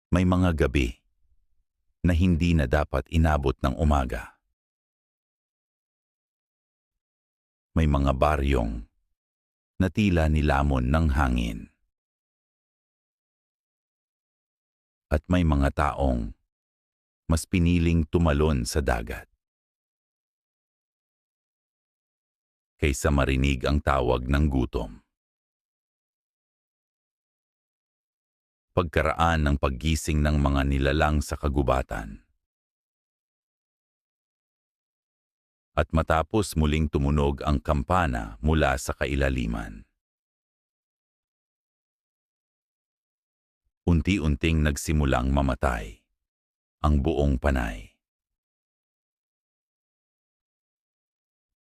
May mga gabi na hindi na dapat inabot ng umaga. May mga baryong na tila nilamon ng hangin. At may mga taong mas piniling tumalon sa dagat kaysa marinig ang tawag ng gutom. Pagkaraan ng paggising ng mga nilalang sa kagubatan. At matapos muling tumunog ang kampana mula sa kailaliman. Unti-unting nagsimulang mamatay ang buong panay.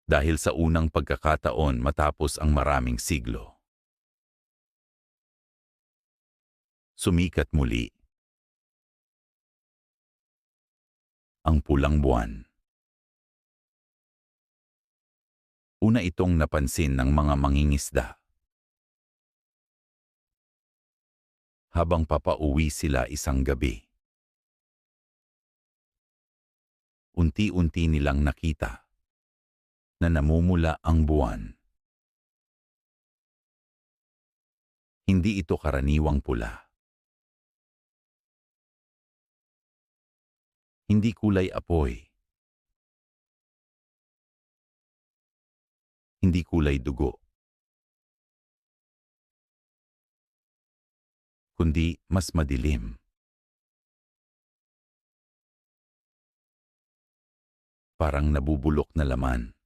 Dahil sa unang pagkakataon matapos ang maraming siglo. Sumikat muli ang pulang buwan. Una itong napansin ng mga mangingisda. Habang papauwi sila isang gabi. Unti-unti nilang nakita na namumula ang buwan. Hindi ito karaniwang pula. Hindi kulay apoy. Hindi kulay dugo. Kundi mas madilim. Parang nabubulok na laman.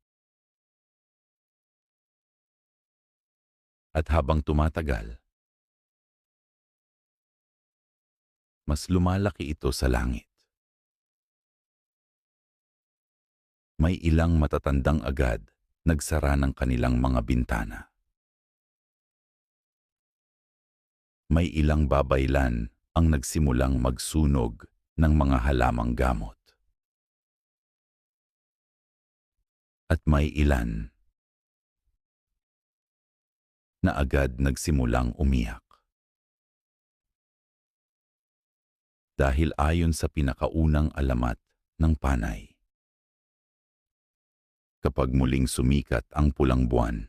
At habang tumatagal, mas lumalaki ito sa langit. May ilang matatandang agad nagsara ng kanilang mga bintana. May ilang babaylan ang nagsimulang magsunog ng mga halamang gamot. At may ilan na agad nagsimulang umiyak. Dahil ayon sa pinakaunang alamat ng panay. Kapag muling sumikat ang pulang buwan,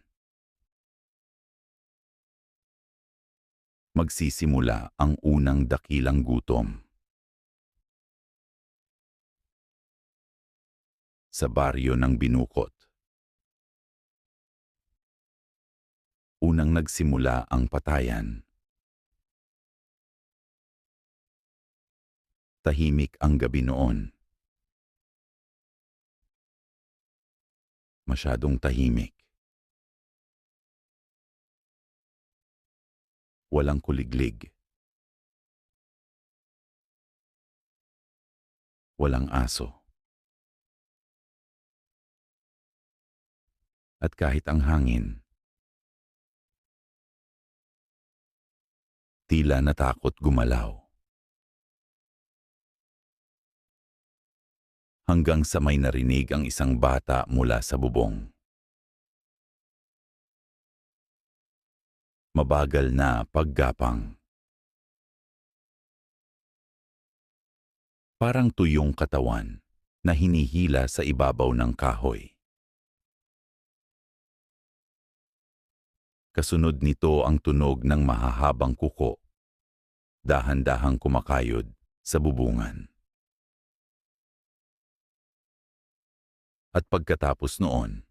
magsisimula ang unang dakilang gutom. Sa baryo ng Binukot. Unang nagsimula ang patayan. Tahimik ang gabi noon. Masyadong tahimik. Walang kuliglig. Walang aso. At kahit ang hangin, tila natakot gumalaw. Hanggang sa may narinig ang isang bata mula sa bubong. Mabagal na paggapang. Parang tuyong katawan na hinihila sa ibabaw ng kahoy. Kasunod nito ang tunog ng mahahabang kuko, dahan-dahang kumakayod sa bubungan. At pagkatapos noon,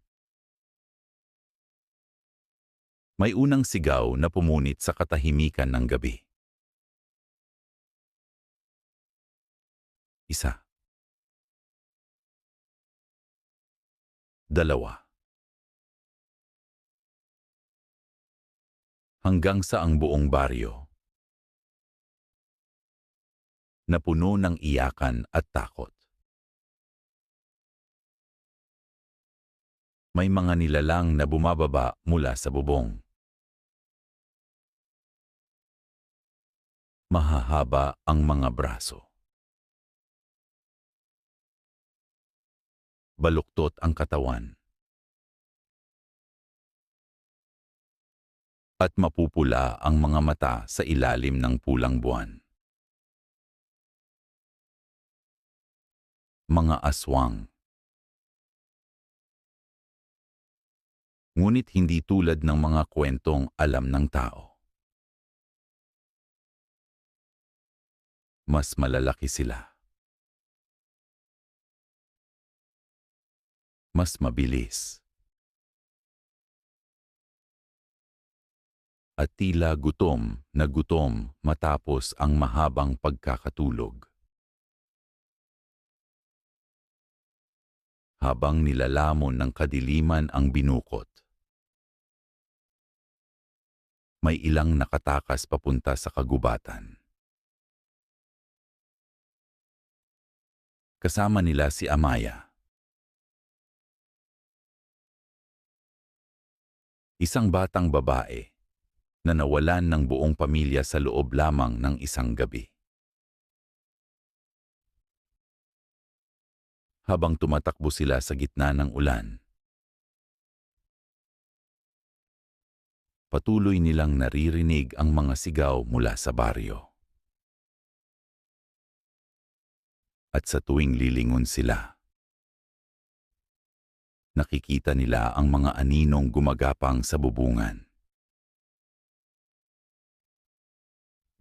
may unang sigaw na pumunit sa katahimikan ng gabi. Isa. Dalawa. Hanggang sa ang buong baryo napuno ng iyakan at takot. May mga nilalang na bumababa mula sa bubong. Mahahaba ang mga braso. Baluktot ang katawan. At mapupula ang mga mata sa ilalim ng pulang buwan. mga aswang. Ngunit hindi tulad ng mga kwentong alam ng tao. Mas malalaki sila. Mas mabilis. At tila gutom na gutom matapos ang mahabang pagkakatulog. Habang nilalamon ng kadiliman ang binukot, may ilang nakatakas papunta sa kagubatan. Kasama nila si Amaya. Isang batang babae na nawalan ng buong pamilya sa loob lamang ng isang gabi. Habang tumatakbo sila sa gitna ng ulan, patuloy nilang naririnig ang mga sigaw mula sa baryo. At sa tuwing lilingon sila, nakikita nila ang mga aninong gumagapang sa bubungan.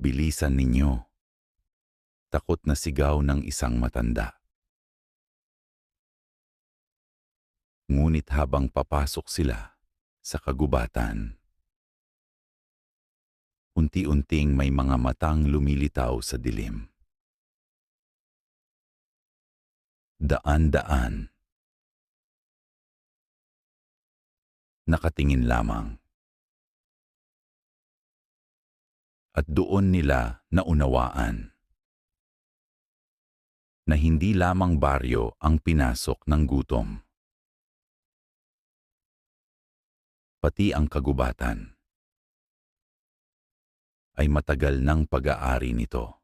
Bilisan ninyo, takot na sigaw ng isang matanda. Ngunit habang papasok sila sa kagubatan, unti-unting may mga matang lumilitaw sa dilim. Daan-daan. Nakatingin lamang. At doon nila naunawaan na hindi lamang baryo ang pinasok ng gutom. Pati ang kagubatan ay matagal ng pag-aari nito.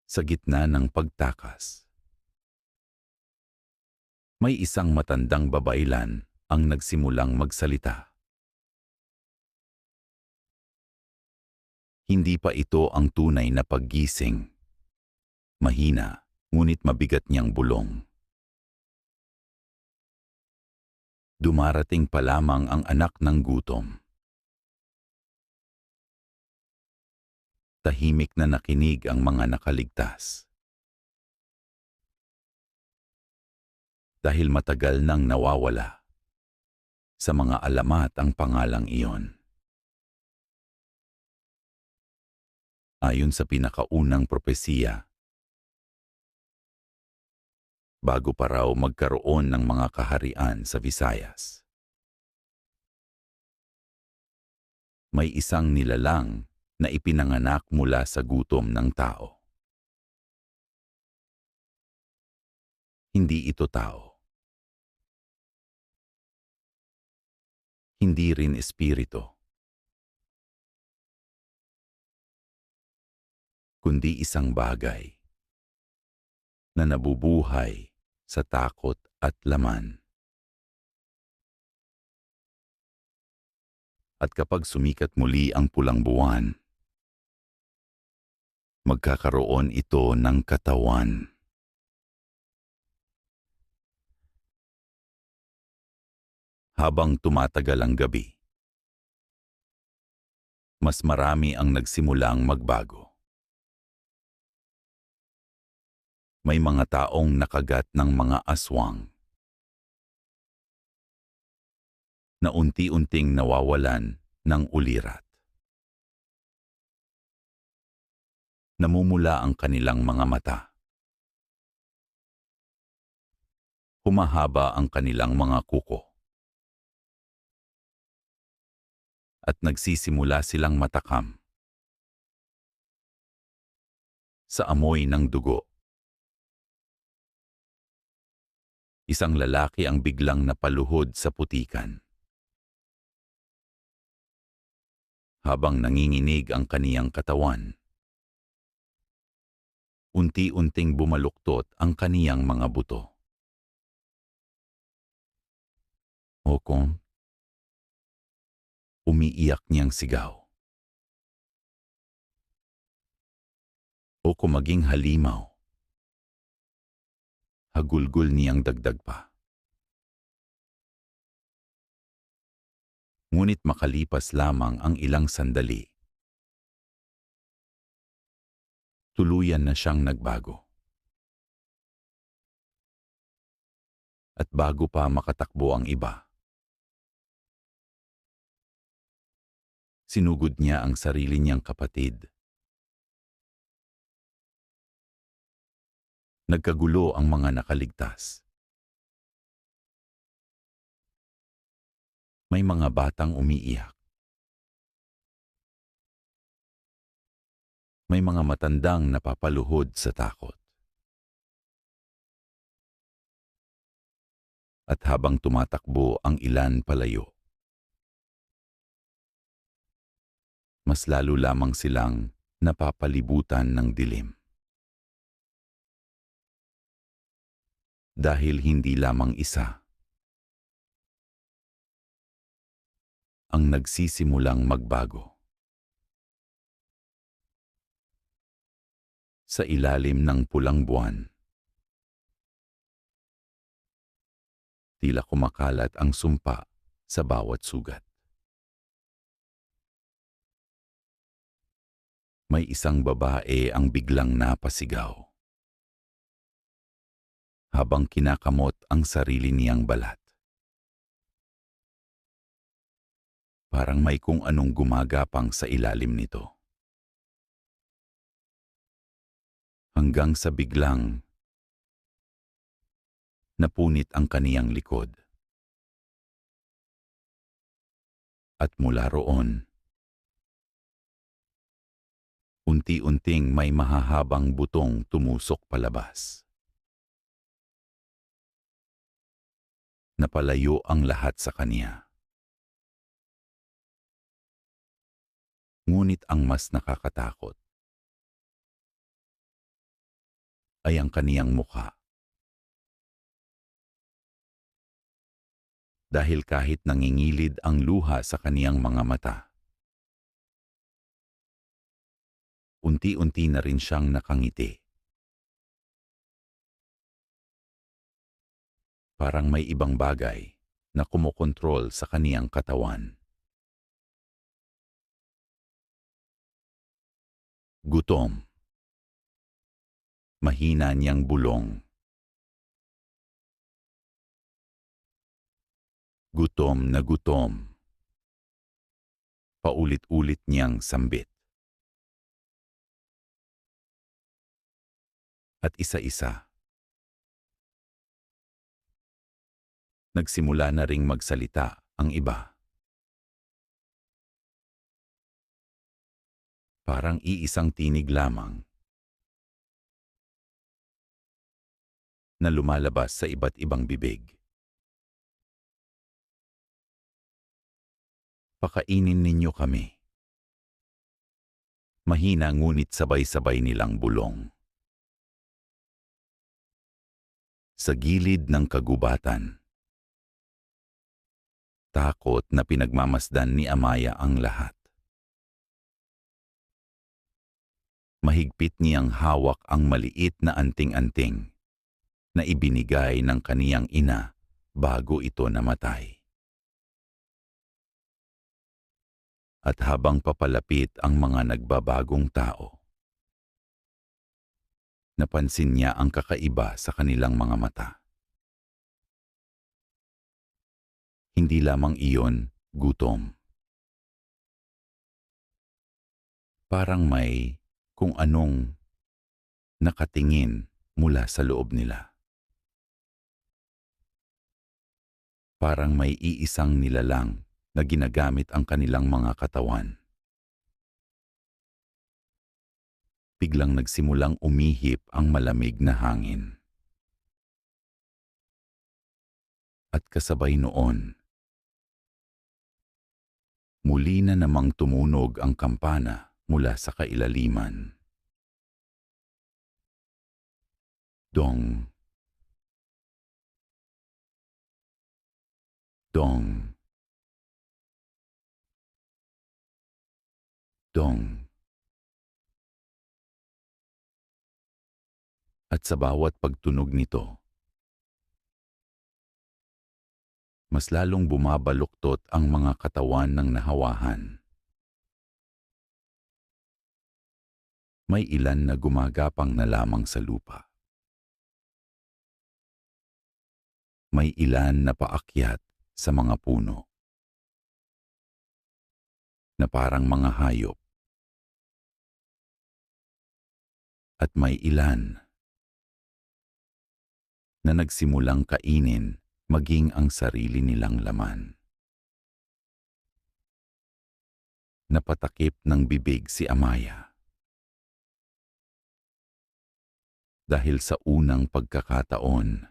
Sa gitna ng pagtakas, may isang matandang babaylan ang nagsimulang magsalita. Hindi pa ito ang tunay na paggising. Mahina, ngunit mabigat niyang bulong. Dumarating pa lamang ang anak ng gutom. Tahimik na nakinig ang mga nakaligtas. Dahil matagal nang nawawala sa mga alamat ang pangalang iyon. Ayon sa pinakaunang propesiya, bago pa raw magkaroon ng mga kaharian sa Visayas, may isang nilalang na ipinanganak mula sa gutom ng tao. Hindi ito tao. Hindi rin espiritu. Kundi isang bagay na nabubuhay sa takot at laman. At kapag sumikat muli ang pulang buwan, magkakaroon ito ng katawan. Habang tumatagal ang gabi, mas marami ang nagsimulang magbago. May mga taong nakagat ng mga aswang na unti-unting nawawalan ng ulirat. Namumula ang kanilang mga mata. Humahaba ang kanilang mga kuko. At nagsisimula silang matakam sa amoy ng dugo. Isang lalaki ang biglang napaluhod sa putikan. Habang nanginginig ang kaniyang katawan, unti-unting bumaluktot ang kaniyang mga buto. Okong, umiiyak niyang sigaw. ko maging halimaw. Hagulgol niyang dagdag pa. Ngunit makalipas lamang ang ilang sandali, tuluyan na siyang nagbago. At bago pa makatakbo ang iba, sinugod niya ang sarili niyang kapatid. Nagkagulo ang mga nakaligtas. May mga batang umiiyak. May mga matandang napapaluhod sa takot. At habang tumatakbo ang ilan palayo, mas lalo lamang silang napapalibutan ng dilim. Dahil hindi lamang isa ang nagsisimulang magbago. Sa ilalim ng pulang buwan, tila kumakalat ang sumpa sa bawat sugat. May isang babae ang biglang napasigaw, habang kinakamot ang sarili niyang balat. Parang may kung anong gumagapang sa ilalim nito. Hanggang sa biglang napunit ang kaniyang likod. At mula roon, unti-unting may mahahabang butong tumusok palabas. Napalayo ang lahat sa kaniya. Ngunit ang mas nakakatakot ay ang kaniyang mukha. Dahil kahit nangingilid ang luha sa kaniyang mga mata, unti-unti na rin siyang nakangiti. Parang may ibang bagay na kumokontrol sa kaniyang katawan. Gutom. Mahina niyang bulong. Gutom na gutom. Paulit-ulit niyang sambit. At isa-isa, nagsimula na ring magsalita ang iba. Parang iisang tinig lamang na lumalabas sa iba't ibang bibig. Pakainin ninyo kami. Mahina ngunit sabay-sabay nilang bulong. Sa gilid ng kagubatan, takot na pinagmamasdan ni Amaya ang lahat. Mahigpit niyang hawak ang maliit na anting-anting na ibinigay ng kaniyang ina bago ito namatay. At habang papalapit ang mga nagbabagong tao, napansin niya ang kakaiba sa kanilang mga mata. Hindi lamang iyon gutom. Parang may kung anong nakatingin mula sa loob nila. Parang may iisang nilalang na ginagamit ang kanilang mga katawan. Biglang nagsimulang umihip ang malamig na hangin. At kasabay noon, muli na namang tumunog ang kampana mula sa kailaliman. Dong. Dong. Dong. At sa bawat pagtunog nito, mas lalong bumabaluktot ang mga katawan ng nahawahan. May ilan na gumagapang na lamang sa lupa. May ilan na paakyat sa mga puno, na parang mga hayop. At may ilan na nagsimulang kainin maging ang sarili nilang laman. Napatakip ng bibig si Amaya. Dahil sa unang pagkakataon,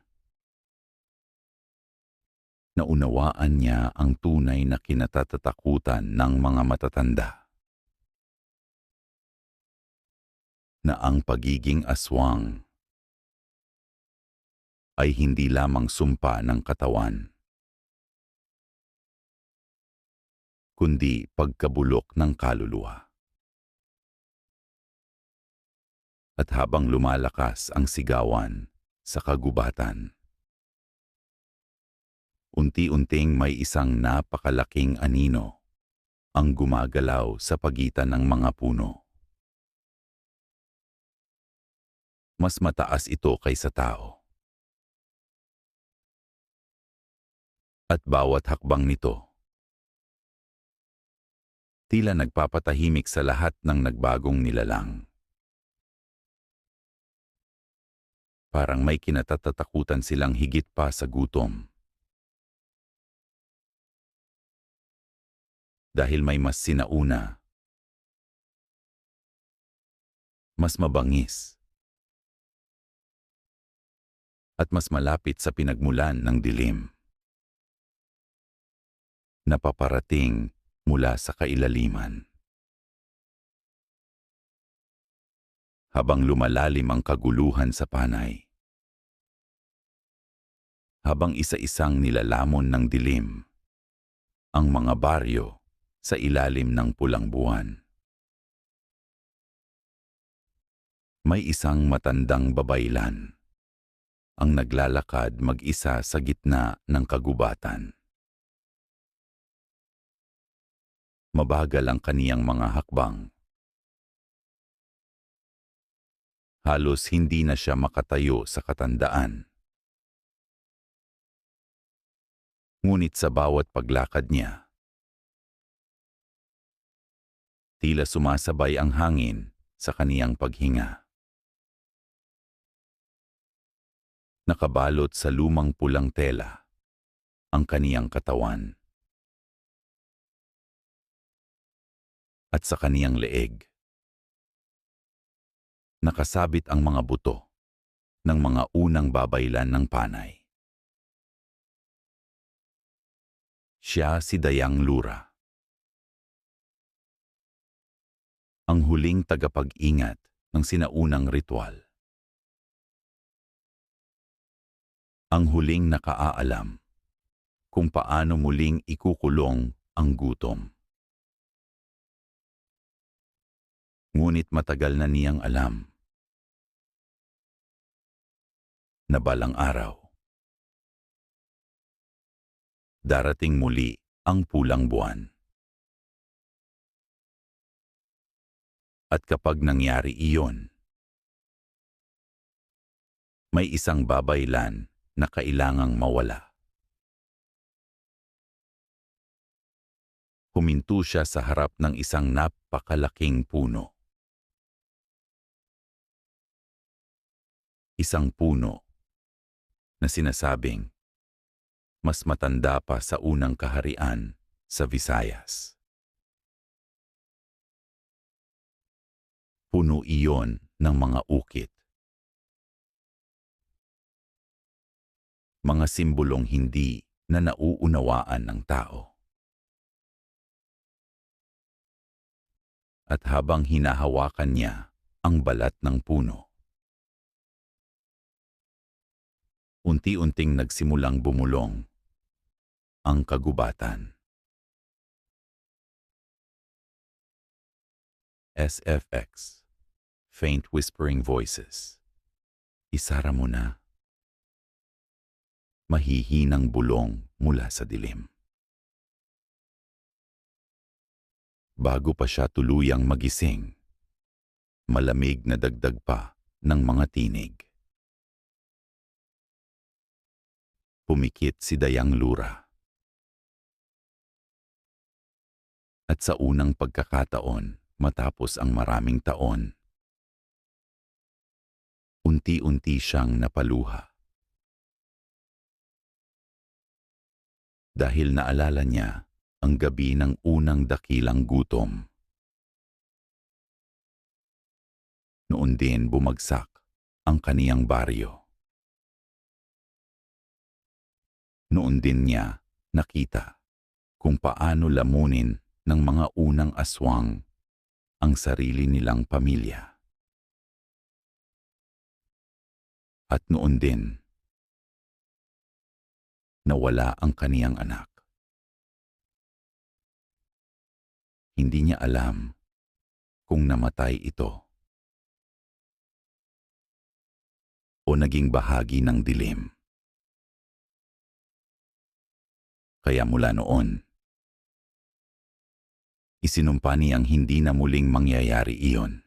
naunawaan niya ang tunay na kinatatakutan ng mga matatanda. Na ang pagiging aswang ay hindi lamang sumpa ng katawan, kundi pagkabulok ng kaluluwa. At habang lumalakas ang sigawan sa kagubatan, unti-unting may isang napakalaking anino ang gumagalaw sa pagitan ng mga puno. Mas mataas ito kaysa tao. At bawat hakbang nito, tila nagpapatahimik sa lahat ng nagbagong nilalang. Parang may kinatatakutan silang higit pa sa gutom. Dahil may mas sinauna, mas mabangis, at mas malapit sa pinagmulan ng dilim. Napaparating mula sa kailaliman. Habang lumalalim ang kaguluhan sa panay. Habang isa-isang nilalamon ng dilim ang mga baryo sa ilalim ng pulang buwan. May isang matandang babaylan ang naglalakad mag-isa sa gitna ng kagubatan. Mabagal ang kaniyang mga hakbang. Halos hindi na siya makatayo sa katandaan. Ngunit sa bawat paglakad niya, tila sumasabay ang hangin sa kaniyang paghinga. Nakabalot sa lumang pulang tela ang kaniyang katawan. At sa kaniyang leeg, nakasabit ang mga buto ng mga unang babaylan ng panay. Siya si Dayang Lura. Ang huling tagapag-ingat ng sinaunang ritual. Ang huling nakaaalam kung paano muling ikukulong ang gutom. Ngunit matagal na niyang alam na balang araw, darating muli ang pulang buwan. At kapag nangyari iyon, may isang babaylan na kailangang mawala. Huminto siya sa harap ng isang napakalaking puno. Isang puno na sinasabing mas matanda pa sa unang kaharian sa Visayas. Puno iyon ng mga ukit. Mga simbolong hindi na nauunawaan ng tao. At habang hinahawakan niya ang balat ng puno, unti-unting nagsimulang bumulong ang kagubatan. SFX, Faint Whispering Voices. Isara mo na. Mahihinang bulong mula sa dilim. Bago pa siya tuluyang magising, malamig na dagdag pa ng mga tinig. Pumikit si Dayang Lura. At sa unang pagkakataon, matapos ang maraming taon, unti-unti siyang napaluha. Dahil naalala niya ang gabi ng unang dakilang gutom. Noon din bumagsak ang kaniyang baryo. Noon din niya nakita kung paano lamunin ng mga unang aswang ang sarili nilang pamilya. At noon din, nawala ang kaniyang anak. Hindi niya alam kung namatay ito o naging bahagi ng dilim. Kaya mula noon, isinumpa niyang hindi na muling mangyayari iyon.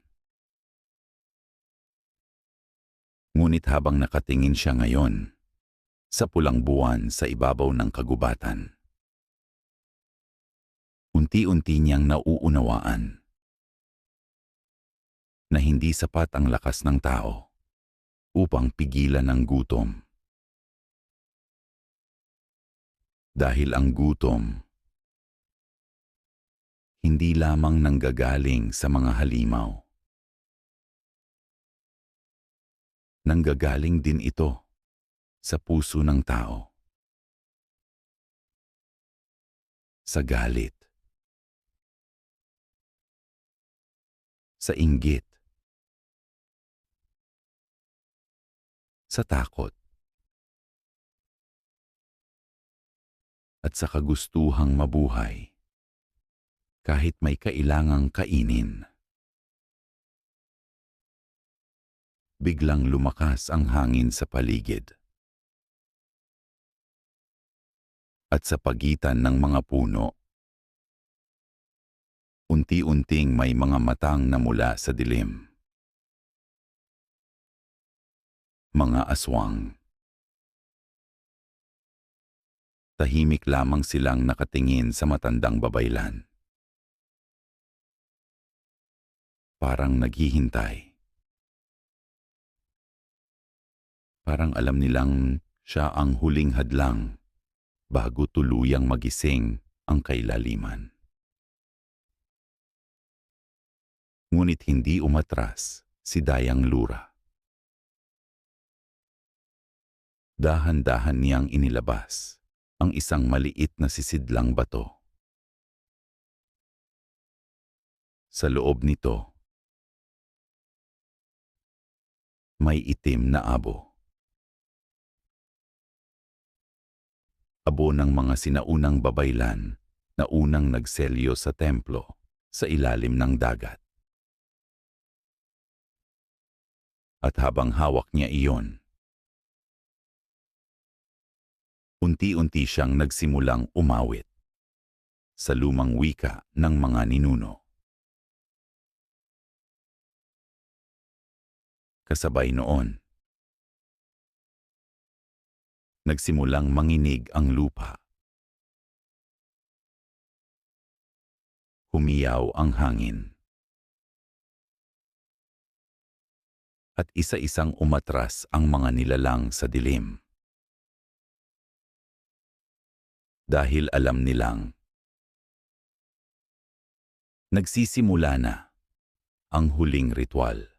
Ngunit habang nakatingin siya ngayon sa pulang buwan sa ibabaw ng kagubatan, unti-unti niyang nauunawaan na hindi sapat ang lakas ng tao upang pigilan ang gutom. Dahil ang gutom hindi lamang nanggagaling sa mga halimaw. Nanggagaling din ito sa puso ng tao. Sa galit. Sa inggit. Sa takot. At sa kagustuhang mabuhay kahit may kailangang kainin. Biglang lumakas ang hangin sa paligid. At sa pagitan ng mga puno, unti-unting may mga matang namula sa dilim. Mga aswang. Tahimik lamang silang nakatingin sa matandang babaylan. Parang naghihintay. Parang alam nilang siya ang huling hadlang bago tuluyang magising ang kailaliman. Ngunit hindi umatras si Dayang Lura. Dahan-dahan niyang inilabas ang isang maliit na sisidlang bato. Sa loob nito, may itim na abo. Abo ng mga sinaunang babaylan na unang nagselyo sa templo sa ilalim ng dagat. At habang hawak niya iyon, unti-unti siyang nagsimulang umawit sa lumang wika ng mga ninuno. Kasabay noon, nagsimulang manginig ang lupa. Humiyaw ang hangin. At isa-isang umatras ang mga nilalang sa dilim. Dahil alam nilang nagsisimula na ang huling ritual.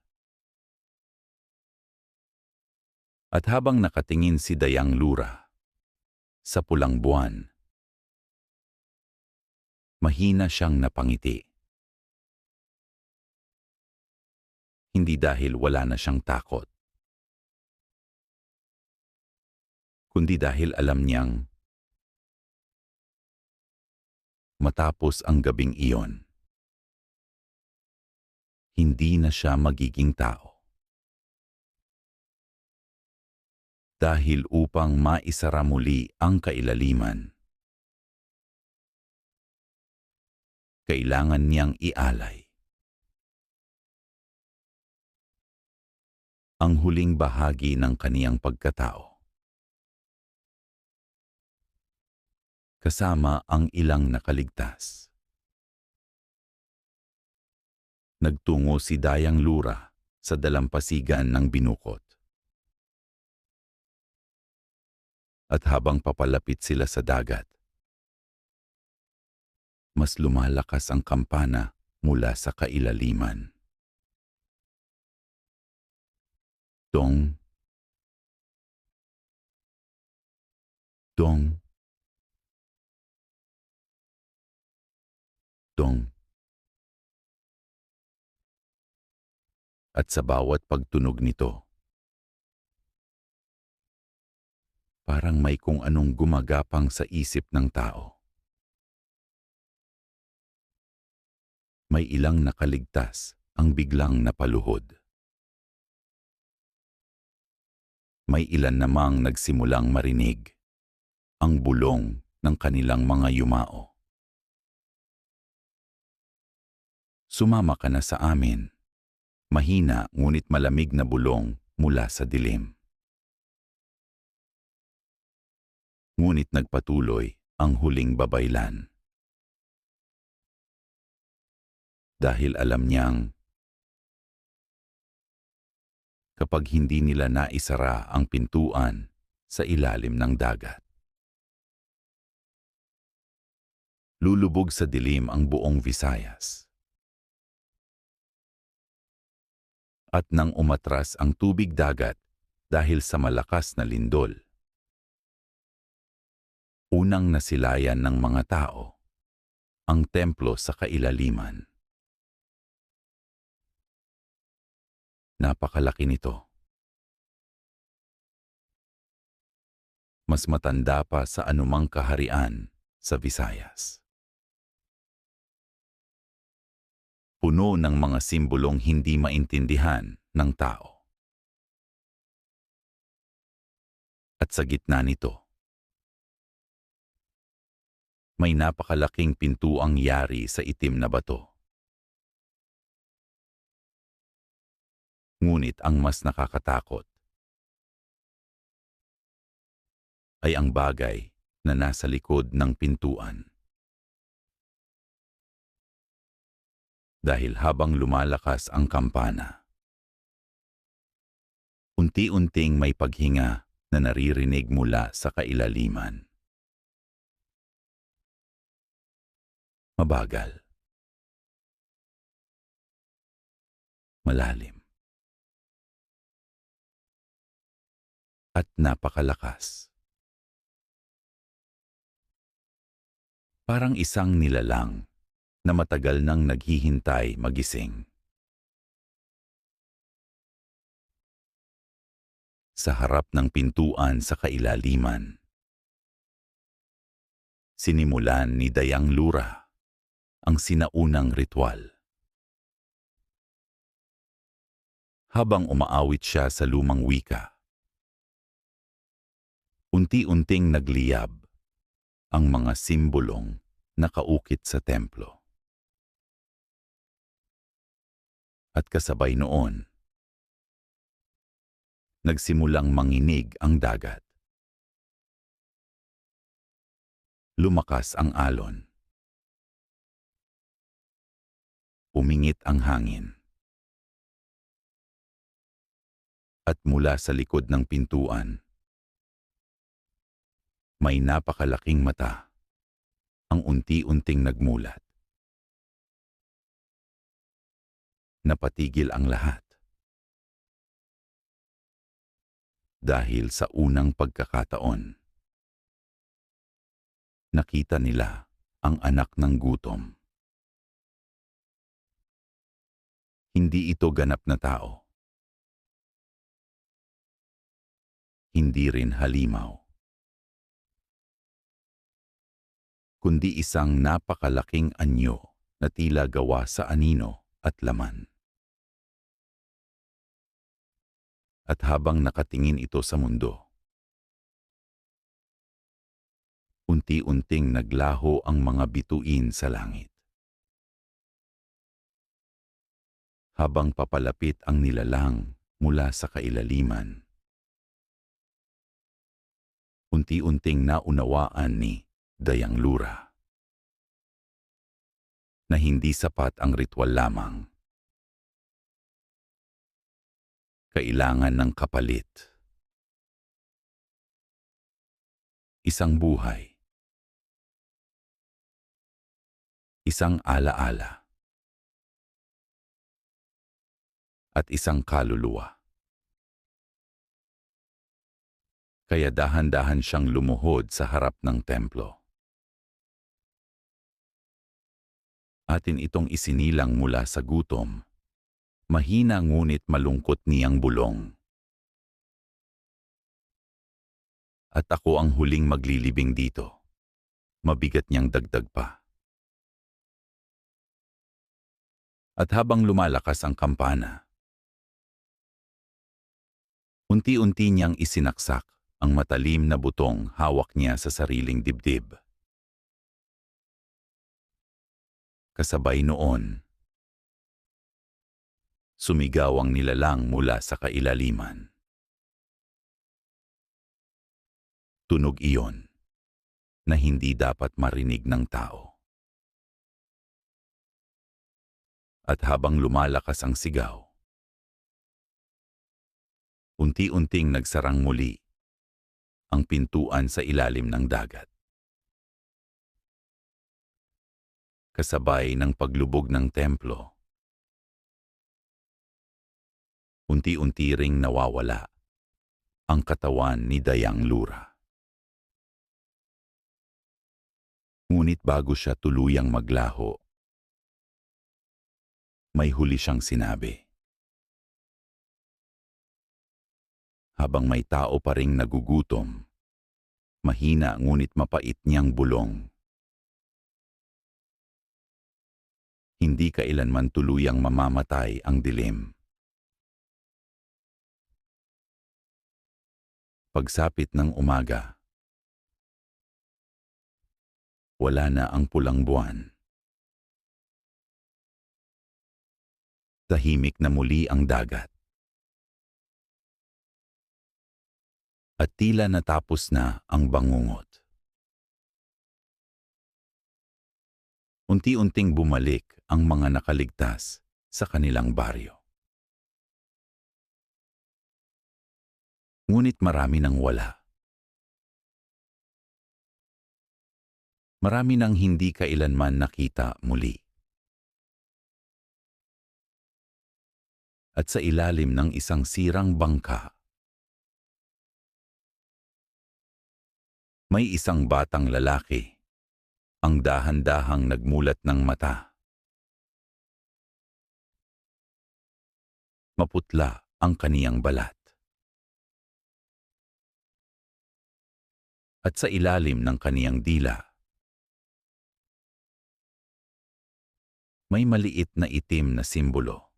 At habang nakatingin si Dayang Lura sa pulang buwan, mahina siyang napangiti. Hindi dahil wala na siyang takot, kundi dahil alam niyang matapos ang gabing iyon, hindi na siya magiging tao. dahil upang maisara muli ang kailaliman, kailangan niyang ialay ang huling bahagi ng kaniyang pagkatao, kasama ang ilang nakaligtas. Nagtungo si Dayang Lura sa dalampasigan ng binukot. At habang papalapit sila sa dagat, mas lumalakas ang kampana mula sa kailaliman. Dong, dong, dong. At sa bawat pagtunog nito, parang may kung anong gumagapang sa isip ng tao. May ilang nakaligtas ang biglang napaluhod. May ilan namang nagsimulang marinig ang bulong ng kanilang mga yumao. Sumama ka na sa amin. Mahina ngunit malamig na bulong mula sa dilim. Ngunit nagpatuloy ang huling babaylan. Dahil alam niyang kapag hindi nila naisara ang pintuan sa ilalim ng dagat, lulubog sa dilim ang buong Visayas. At nang umatras ang tubig dagat dahil sa malakas na lindol, unang nasilayan ng mga tao ang templo sa kailaliman. Napakalaki nito. Mas matanda pa sa anumang kaharian sa Visayas. Puno ng mga simbolong hindi maintindihan ng tao. At sa gitna nito, may napakalaking pintuang yari sa itim na bato. Ngunit ang mas nakakatakot ay ang bagay na nasa likod ng pintuan. Dahil habang lumalakas ang kampana, unti-unting may paghinga na naririnig mula sa kailaliman. Mabagal. Malalim. At napakalakas. Parang isang nilalang na matagal nang naghihintay magising. Sa harap ng pintuan sa kailaliman, sinimulan ni Dayang Lura ang sinaunang ritual. Habang umaawit siya sa lumang wika, unti-unting nagliyab ang mga simbolong nakaukit sa templo. At kasabay noon, nagsimulang manginig ang dagat. Lumakas ang alon. Umingit ang hangin. At mula sa likod ng pintuan, may napakalaking mata ang unti-unting nagmulat. Napatigil ang lahat. Dahil sa unang pagkakataon, nakita nila ang anak ng gutom. Hindi ito ganap na tao. Hindi rin halimaw. Kundi isang napakalaking anyo na tila gawa sa anino at laman. At habang nakatingin ito sa mundo, unti-unting naglaho ang mga bituin sa langit. Habang papalapit ang nilalang mula sa kailaliman, unti-unting naunawaan ni Dayang Lura na hindi sapat ang ritual lamang. Kailangan ng kapalit. Isang buhay. Isang alaala. At isang kaluluwa. Kaya dahan-dahan siyang lumuhod sa harap ng templo. Atin itong isinilang mula sa gutom. Mahina ngunit malungkot niyang bulong. At ako ang huling maglilibing dito. Mabigat niyang dagdag pa. At habang lumalakas ang kampana, unti-unti niyang isinaksak ang matalim na butong hawak niya sa sariling dibdib. Kasabay noon, sumigaw ang nilalang mula sa kailaliman. Tunog iyon na hindi dapat marinig ng tao. At habang lumalakas ang sigaw, unti-unting nagsarang muli ang pintuan sa ilalim ng dagat. Kasabay ng paglubog ng templo, unti-unti ring nawawala ang katawan ni Dayang Lura. Ngunit bago siya tuluyang maglaho, may huli siyang sinabi. Habang may tao pa ring nagugutom, mahina ngunit mapait niyang bulong. Hindi kailanman tuluyang mamamatay ang dilim. Pagsapit ng umaga, wala na ang pulang buwan. Tahimik na muli ang dagat. At tila natapos na ang bangungot. Unti-unting bumalik ang mga nakaligtas sa kanilang baryo. Ngunit marami nang wala. Marami nang hindi kailanman nakita muli. At sa ilalim ng isang sirang bangka, may isang batang lalaki, ang dahan-dahang nagmulat ng mata. Maputla ang kaniyang balat. At sa ilalim ng kaniyang dila, may maliit na itim na simbolo.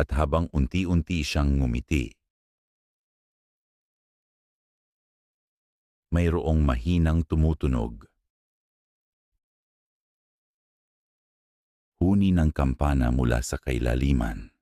At habang unti-unti siyang ngumiti, mayroong mahinang tumutunog. Huni ng kampana mula sa kailaliman.